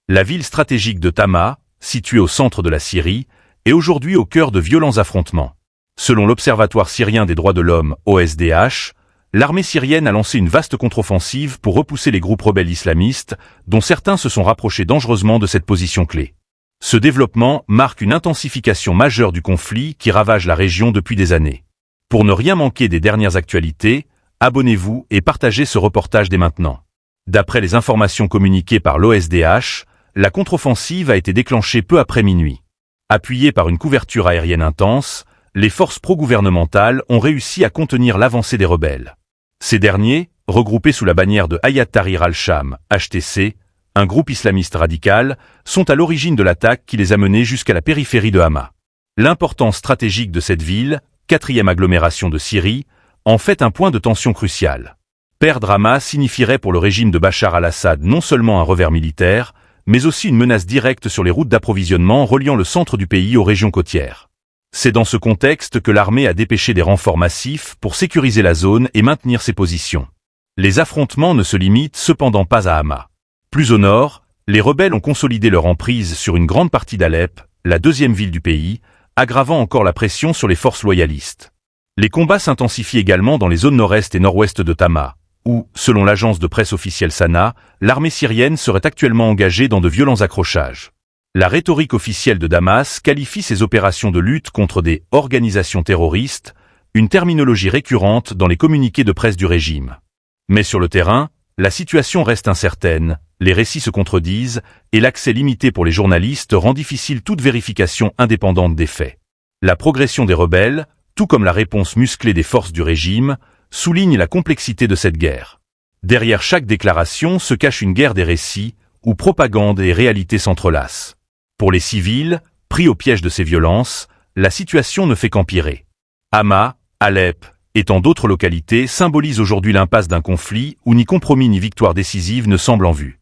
La ville stratégique de Tama, située au centre de la Syrie, est aujourd'hui au cœur de violents affrontements. Selon l'Observatoire syrien des droits de l'homme, OSDH, l'armée syrienne a lancé une vaste contre-offensive pour repousser les groupes rebelles islamistes, dont certains se sont rapprochés dangereusement de cette position clé. Ce développement marque une intensification majeure du conflit qui ravage la région depuis des années. Pour ne rien manquer des dernières actualités, abonnez-vous et partagez ce reportage dès maintenant. D'après les informations communiquées par l'OSDH, la contre-offensive a été déclenchée peu après minuit. Appuyée par une couverture aérienne intense, les forces pro-gouvernementales ont réussi à contenir l'avancée des rebelles. Ces derniers, regroupés sous la bannière de Hayat Tahrir al-Sham, HTC, un groupe islamiste radical, sont à l'origine de l'attaque qui les a menés jusqu'à la périphérie de Hama. L'importance stratégique de cette ville, 4e agglomération de Syrie, en fait un point de tension crucial. Perdre Hama signifierait pour le régime de Bachar al-Assad non seulement un revers militaire, mais aussi une menace directe sur les routes d'approvisionnement reliant le centre du pays aux régions côtières. C'est dans ce contexte que l'armée a dépêché des renforts massifs pour sécuriser la zone et maintenir ses positions. Les affrontements ne se limitent cependant pas à Hama. Plus au nord, les rebelles ont consolidé leur emprise sur une grande partie d'Alep, la 2e ville du pays, aggravant encore la pression sur les forces loyalistes. Les combats s'intensifient également dans les zones nord-est et nord-ouest de Tama, où, selon l'agence de presse officielle Sana, l'armée syrienne serait actuellement engagée dans de violents accrochages. La rhétorique officielle de Damas qualifie ces opérations de lutte contre des « organisations terroristes », une terminologie récurrente dans les communiqués de presse du régime. Mais sur le terrain, la situation reste incertaine, les récits se contredisent, et l'accès limité pour les journalistes rend difficile toute vérification indépendante des faits. La progression des rebelles, tout comme la réponse musclée des forces du régime, souligne la complexité de cette guerre. Derrière chaque déclaration se cache une guerre des récits, où propagande et réalité s'entrelacent. Pour les civils, pris au piège de ces violences, la situation ne fait qu'empirer. Hama, Alep, et tant d'autres localités symbolisent aujourd'hui l'impasse d'un conflit où ni compromis ni victoire décisive ne semblent en vue.